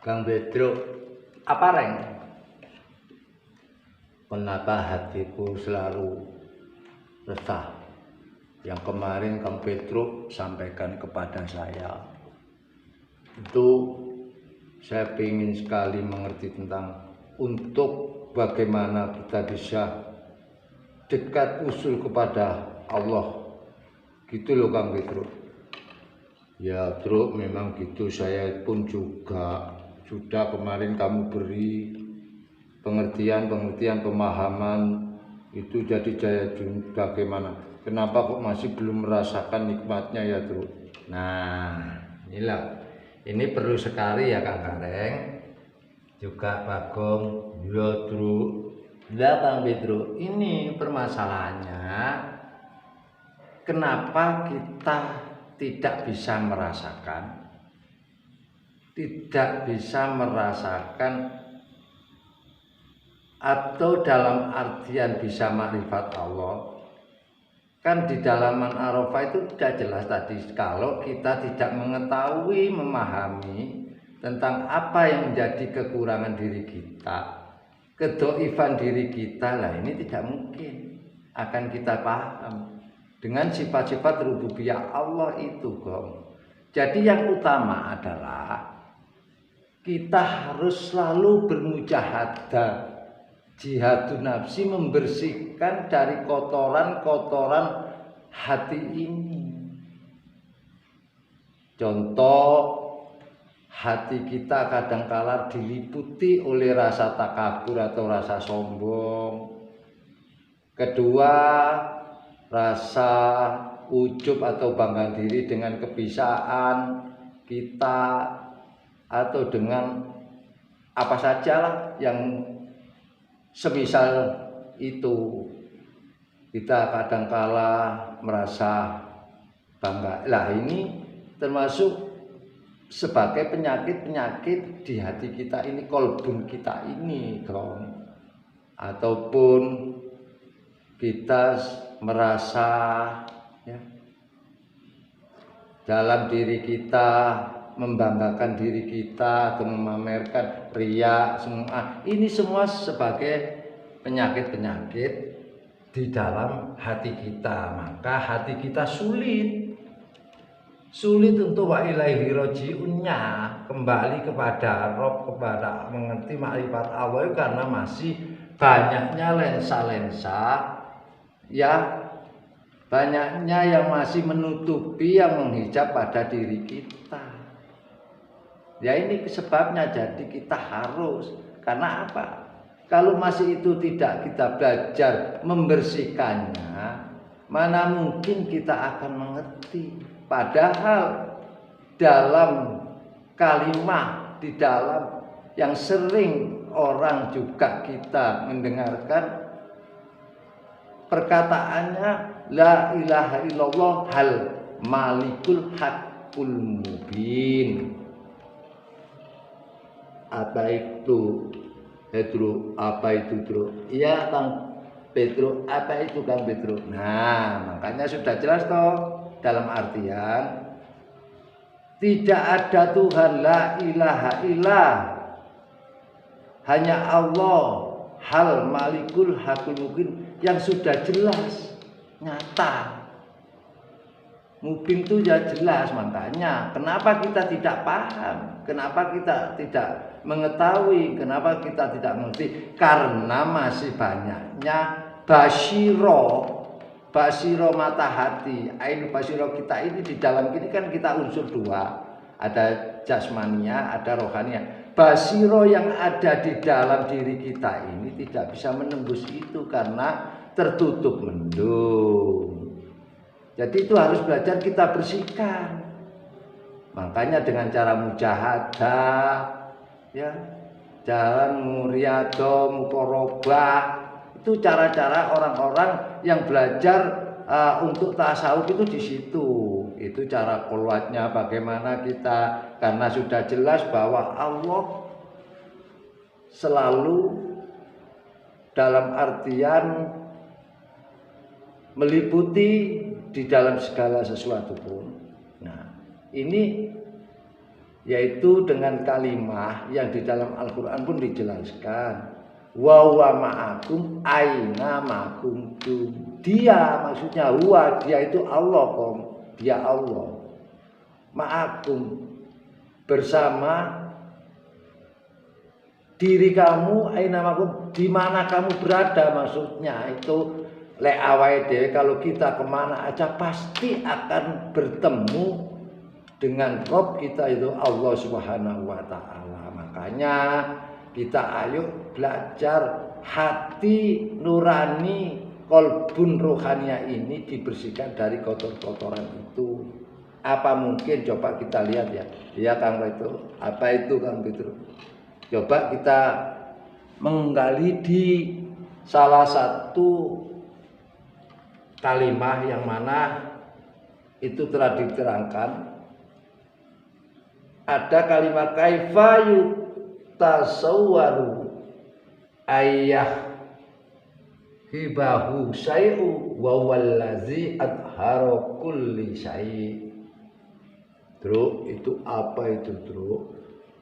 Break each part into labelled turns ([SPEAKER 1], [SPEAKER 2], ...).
[SPEAKER 1] Kang Pedro, apa reng? Kenapa hatiku selalu resah? Yang kemarin Kang Pedro sampaikan kepada saya, itu saya ingin sekali mengerti tentang untuk bagaimana kita bisa dekat usul kepada Allah. Gitu loh Kang Pedro. Ya bro, memang gitu, saya pun juga sudah kemarin kamu beri pengertian, pemahaman itu, jadi saya bagaimana, kenapa kok masih belum merasakan nikmatnya ya bro. Nah inilah, ini perlu sekali ya Kang Kareng, juga Bagong, ya bro. Ya Kang Pedro, ini permasalahannya kenapa kita tidak bisa merasakan atau dalam artian bisa makrifat Allah. Kan di dalam Arafah itu sudah jelas tadi, kalau kita tidak mengetahui, memahami tentang apa yang menjadi kekurangan diri kita, kedoifan diri kita, lah ini tidak mungkin akan kita paham dengan sifat-sifat rububiyah Allah itu, Gong. Jadi yang utama adalah kita harus selalu bermujahadah, jihadun nafsi, membersihkan dari kotoran-kotoran hati ini. Contoh, hati kita kadangkala diliputi oleh rasa takabur atau rasa sombong. Kedua, rasa ujub atau bangga diri dengan kebiasaan kita, atau dengan apa sajalah yang semisal itu. Kita kadangkala merasa bangga. Lah ini termasuk sebagai penyakit-penyakit di hati kita ini, kolbun kita ini, Gong. Ataupun kita merasa ya, dalam diri kita membanggakan diri kita atau memamerkan, ria, semua ini semua sebagai penyakit-penyakit di dalam hati kita. Maka hati kita sulit untuk wa ilaihi roji'unnya, kembali kepada Rob, kepada mengerti makrifat Allah, karena masih banyaknya lensa-lensa ya, banyaknya yang masih menutupi, yang menghijab pada diri kita. Ya ini sebabnya, jadi kita harus, karena apa? Kalau masih itu tidak kita belajar membersihkannya, mana mungkin kita akan mengerti. Padahal dalam kalimat, di dalam yang sering orang juga kita mendengarkan perkataannya, la ilaha illallah hal malikul haqqul mubin. Apa itu Pedro? Apa itu bro? Iya Kang Pedro, apa itu Kang Pedro? Nah makanya sudah jelas toh, dalam artian tidak ada Tuhan, la ilaha illallah, hanya Allah, hal malikul hakul mubin, yang sudah jelas, nyata. Mubin itu ya jelas. Makanya kenapa kita tidak paham, kenapa kita tidak mengetahui, kenapa kita tidak mengerti? Karena masih banyaknya basiro mata hati, ain basiro kita ini. Di dalam ini kan kita unsur dua, ada jasmania, ada rohania. Basiro yang ada di dalam diri kita ini tidak bisa menembus itu karena tertutup mendung. Jadi itu harus belajar kita bersihkan. Makanya dengan cara mujahadah, ya, jalan muriado, mukorobah, itu cara-cara orang-orang yang belajar untuk tasawuf itu di situ. Itu cara keluarnya bagaimana kita, karena sudah jelas bahwa Allah selalu dalam artian meliputi di dalam segala sesuatu pun. Nah, ini yaitu dengan kalimah yang di dalam Al-Qur'an pun dijelaskan. Wa huwa ma'akum aina ma kuntum. Dia maksudnya huwa, dia itu Allah, dia Allah. Ma'akum, bersama diri kamu, aina makum, di mana kamu berada, maksudnya itu lek awake dhewe kalau kita kemana aja pasti akan bertemu dengan Rabb kita itu Allah Subhanahu wa taala. Makanya kita ayo belajar hati nurani kolbun rohania ini dibersihkan dari kotor-kotoran itu. Apa mungkin, coba kita lihat ya. Ya Kang itu, apa itu Kang Petro? Coba kita menggali di salah satu kalimah yang mana itu telah diterangkan. Ada kalimat kaifa tasawwaru ayah hibahu syai'u wa wallazi adhara kulli syai'. Truk, itu apa itu Truk?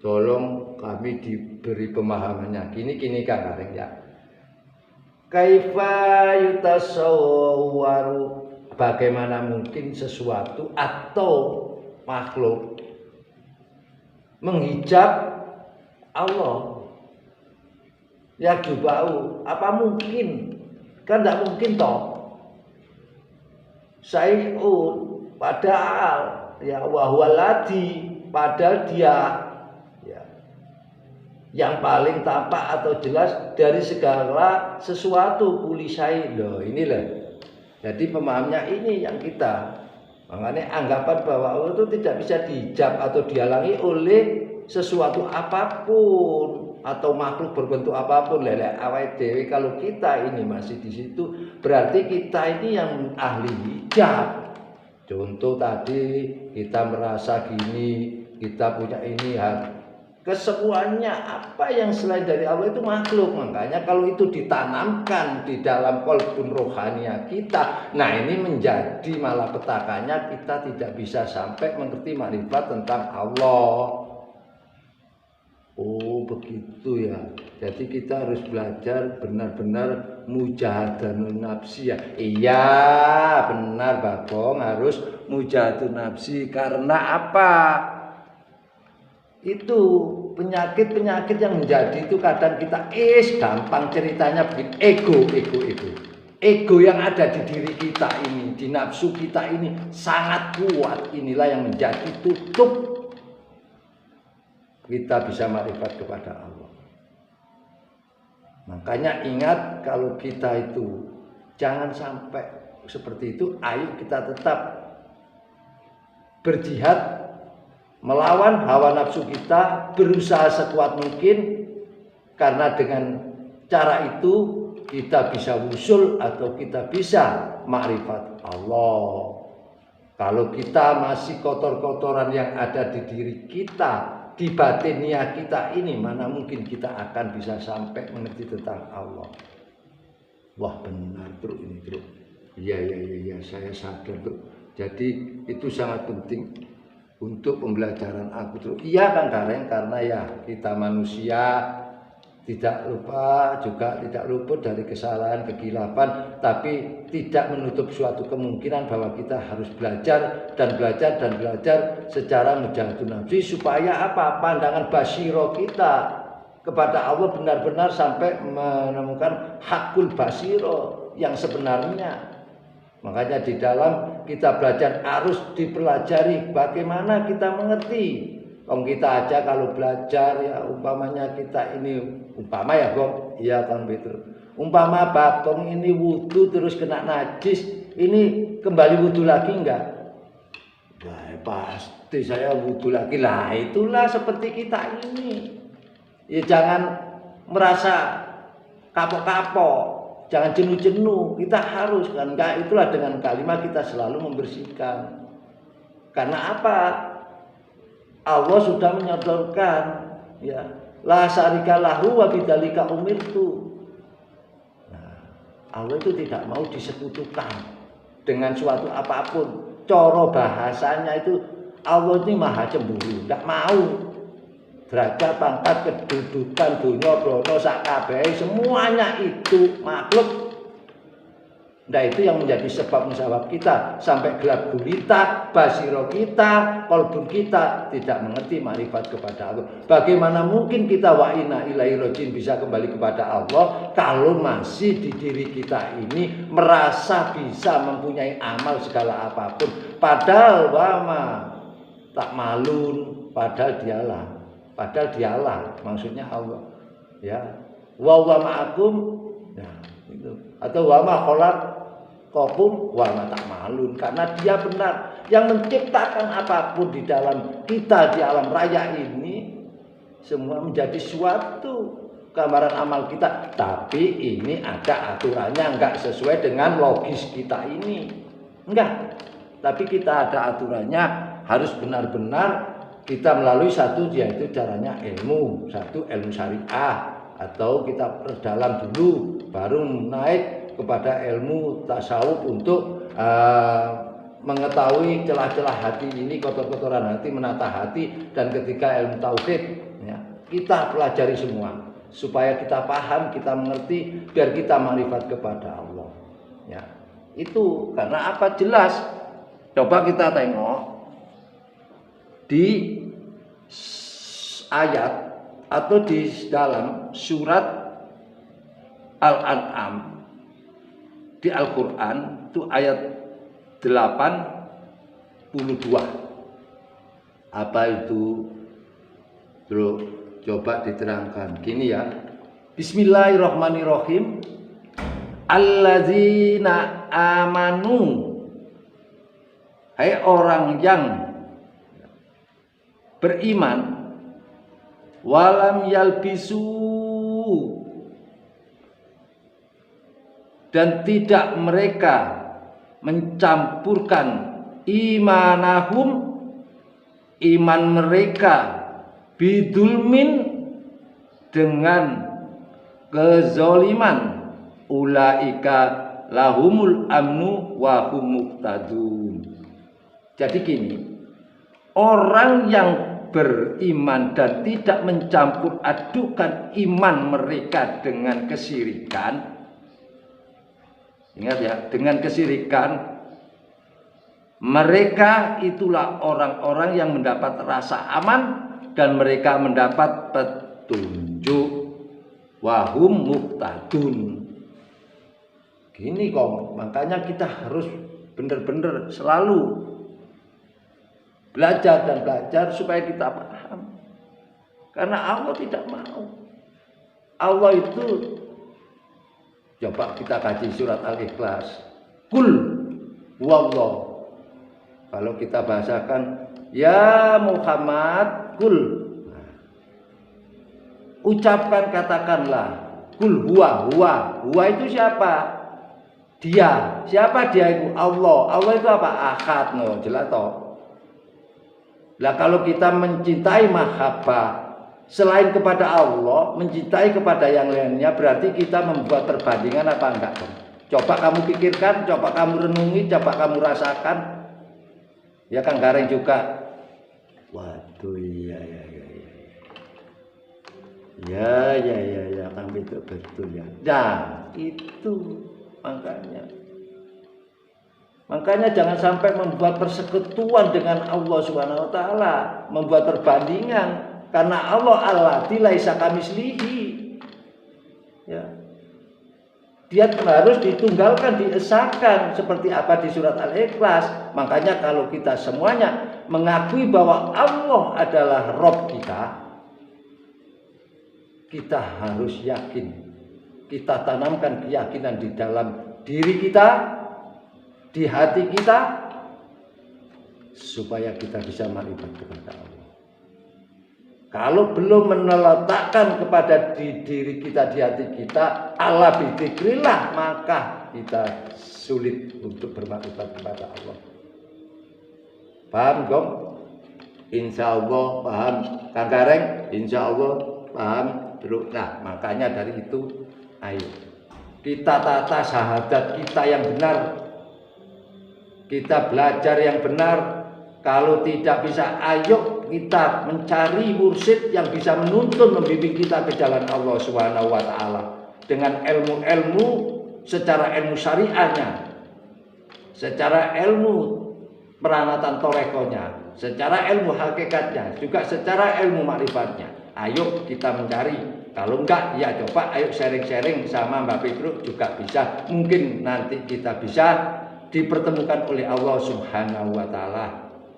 [SPEAKER 1] Tolong kami diberi pemahamannya. Gini Kang Areng ya. Kaifa yutasawwaru, bagaimana mungkin sesuatu atau makhluk menghijab Allah, ya jubau, apa mungkin? Kan tidak mungkin toh. Syai'un, padahal ya wahwaladi, padahal dia ya, yang paling tampak atau jelas dari segala sesuatu, kulisai loh, inilah. Jadi pemahamnya ini yang kita, makanya anggapan bahwa Allah itu tidak bisa dihijab atau dihalangi oleh sesuatu apapun atau makhluk berbentuk apapun. Lele awake dhewe kalau kita ini masih di situ berarti kita ini yang ahli hijab. Contoh tadi kita merasa gini, kita punya ini kesemuanya apa yang selain dari Allah itu makhluk. Makanya kalau itu ditanamkan di dalam qalbun rohania kita, nah ini menjadi malapetakannya kita tidak bisa sampai mengerti makrifat tentang Allah. Oh begitu ya. Jadi kita harus belajar benar-benar mujahadatun nafsi ya. Iya benar Bagong, harus mujahadatun nafsi. Karena apa? Itu penyakit-penyakit yang menjadi itu kadang kita gampang ceritanya bikin ego yang ada di diri kita ini, di nafsu kita ini sangat kuat. Inilah yang menjadi tutup kita bisa makrifat kepada Allah. Makanya ingat, kalau kita itu jangan sampai seperti itu. Ayo kita tetap berjihad melawan hawa nafsu kita, berusaha sekuat mungkin, karena dengan cara itu kita bisa wusul atau kita bisa makrifat Allah. Kalau kita masih kotor-kotoran yang ada di diri kita, di batinia kita ini, mana mungkin kita akan bisa sampai mengerti tentang Allah. Wah benar Bro, ini Bro. Iya saya sadar Bro. Jadi itu sangat penting untuk pembelajaran aku Bro. Iya Kang Gareng, karena ya kita manusia tidak lupa, juga tidak luput dari kesalahan, kegilapan, tapi tidak menutup suatu kemungkinan bahwa kita harus belajar secara mujahadatun nafsi, supaya apa? Pandangan basiro kita kepada Allah benar-benar sampai menemukan hakul basiro yang sebenarnya. Makanya di dalam kita belajar harus dipelajari bagaimana kita mengerti. Kita aja kalau belajar ya umpamanya kita ini, umpama ya Bang, iya Kang Petro, umpama Bagong ini wudu terus kena najis, ini kembali wudu lagi enggak? Nah, pasti saya wudu lagi lah. Itulah seperti kita ini. Ya jangan merasa kapok-kapok, jangan jenuh-jenuh. Kita harus kan, enggak, itulah dengan kalimat kita selalu membersihkan. Karena apa? Allah sudah menyodorkan ya, la syarika lahu wa bidzalika umirtu. Nah, Allah itu tidak mau disekutukan dengan suatu apapun. Coro bahasanya itu Allah ini maha cemburu, tidak mau. Derajat, pangkat, kedudukan, dunia, brono, sakabehi, semuanya itu makhluk. Nah itu yang menjadi sebab musabab kita sampai gelap gulita, basiro kita, kolbun kita tidak mengerti makrifat kepada Allah. Bagaimana mungkin kita wa inna ilaihi rajiun bisa kembali kepada Allah kalau masih di diri kita ini merasa bisa mempunyai amal segala apapun. Padahal wama tak malun, padahal dialah, maksudnya Allah. Ya, wa ma'akum, nah itu. Atau wa ma khalaq Kopum wama tak malun, karena dia benar yang menciptakan apapun di dalam kita di alam raya ini semua menjadi suatu gambaran amal kita, tapi ini ada aturannya, enggak sesuai dengan logis kita ini, enggak, tapi kita ada aturannya, harus benar-benar kita melalui satu yaitu caranya ilmu, satu ilmu syariah atau kita perdalam dulu baru naik kepada ilmu tasawuf untuk mengetahui celah-celah hati ini, kotor-kotoran hati, menata hati, dan ketika ilmu tauhid ya, kita pelajari semua supaya kita paham, kita mengerti, biar kita makrifat kepada Allah ya. Itu karena apa? Jelas. Coba kita tengok di ayat atau di dalam surat Al-An'am di Al-Quran itu ayat 82. Apa itu? Bro, coba diterangkan. Gini ya. Bismillahirrahmanirrahim. Alladzina amanu. Hai orang yang beriman, walam yalbisu, dan tidak mereka mencampurkan imanahum, iman mereka, bidulmin, dengan kezoliman, ulaika lahumul amnu wa hum muhtadun. Jadi gini, orang yang beriman dan tidak mencampur adukan iman mereka dengan kesyirikan, ingat ya, dengan kesyirikan, mereka itulah orang-orang yang mendapat rasa aman dan mereka mendapat petunjuk, wahum muhtadun. Gini kok, makanya kita harus benar-benar selalu belajar dan belajar supaya kita paham. Karena Allah tidak mau. Allah itu, coba kita kaji surat Al-Ikhlas. Kul wallah. Kalau kita bahasakan, ya Muhammad kul. Ucapkan, katakanlah. Kul huwa. Huwa itu siapa? Dia. Siapa dia itu? Allah. Allah itu apa? Ahad. No, jelas toh. Lah kalau kita mencintai mahabbah selain kepada Allah, mencintai kepada yang lainnya, berarti kita membuat perbandingan apa enggak? Coba kamu pikirkan, coba kamu renungi, coba kamu rasakan. Ya Kang Gareng juga. Waduh, iya. Ya, Kang betul ya. Nah, itu Makanya jangan sampai membuat persekutuan dengan Allah Subhanahu wa taala, membuat perbandingan, karena Allah laisa kamitslihi. Ya. Dia harus ditunggalkan, diesakan seperti apa di surat Al-Ikhlas. Makanya kalau kita semuanya mengakui bahwa Allah adalah Rabb kita harus yakin. Kita tanamkan keyakinan di dalam diri kita, di hati kita, supaya kita bisa makrifat kepada Allah. Kalau belum meletakkan kepada diri kita, di hati kita, ala bidzikrillah, maka kita sulit untuk bermakrifat kepada Allah. Paham gom? Insya Allah paham. Kang Gareng, insya Allah paham. Nah, makanya dari itu, ayo kita tata syahadat kita yang benar. Kita belajar yang benar, Kalau tidak bisa, ayo kita mencari mursyid yang bisa menuntun, membimbing kita ke jalan Allah Subhanahu wa taala dengan ilmu-ilmu, secara ilmu syariahnya, secara ilmu peranatan torekonya, secara ilmu hakikatnya, juga secara ilmu makrifatnya. Ayo kita mencari. Kalau enggak, ya coba ayo sharing-sharing sama Mbak Petruk juga bisa. Mungkin nanti kita bisa dipertemukan oleh Allah Subhanahu wa taala.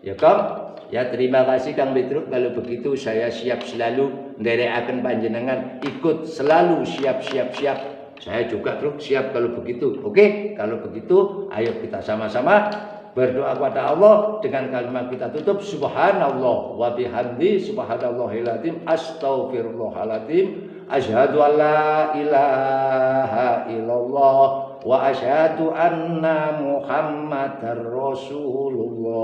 [SPEAKER 1] Ya Kang? Ya terima kasih Kang Petruk. Kalau begitu saya siap selalu nderekaken panjenengan, ikut selalu siap. Saya juga Truk siap kalau begitu. Oke, kalau begitu ayo kita sama-sama berdoa kepada Allah dengan kalimat kita tutup. Subhanallah wa bihamdi, subhanallahil azim, astaghfirullahaladzim, asyhadu an la ilaha illallah wa asyhadu anna Muhammadar Rasulullah.